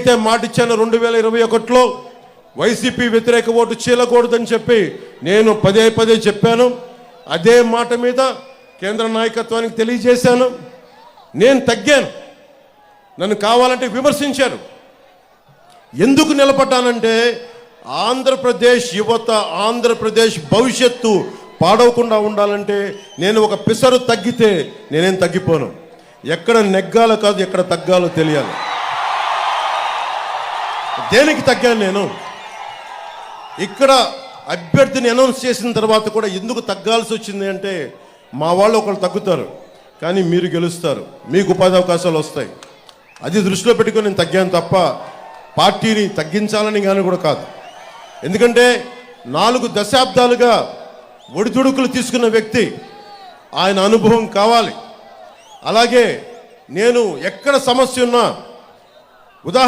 అయితే మాట ఇచ్చాను 2021లో వైసీపీ వ్యతిరేక ఓటు చీలకూడదని చెప్పి నేను పదే పదే చెప్పాను. అదే మాట మీద కేంద్ర నాయకత్వానికి తెలియజేశాను. నేను తగ్గాను. నన్ను కావాలంటే విమర్శించారు. ఎందుకు నిలబడ్డానంటే ఆంధ్రప్రదేశ్ యువత, ఆంధ్రప్రదేశ్ భవిష్యత్తు పాడవకుండా ఉండాలంటే నేను ఒక పిసరు తగ్గితే నేనేం తగ్గిపోను. ఎక్కడ నెగ్గాలో కాదు, ఎక్కడ తగ్గాలో తెలియాలి. దేనికి తగ్గాను నేను? ఇక్కడ అభ్యర్థిని అనౌన్స్ చేసిన తర్వాత కూడా ఎందుకు తగ్గాల్సి వచ్చింది అంటే, మా వాళ్ళు ఒకళ్ళు తగ్గుతారు కానీ మీరు గెలుస్తారు, మీకు ఉపాధి అవకాశాలు వస్తాయి. అది దృష్టిలో పెట్టుకొని నేను తగ్గాను తప్ప పార్టీని తగ్గించాలని కానీ కూడా కాదు. ఎందుకంటే 4 దశాబ్దాలుగా ఒడిదుడుకులు తీసుకున్న వ్యక్తి, ఆయన అనుభవం కావాలి. అలాగే నేను ఎక్కడ సమస్య ఉన్నా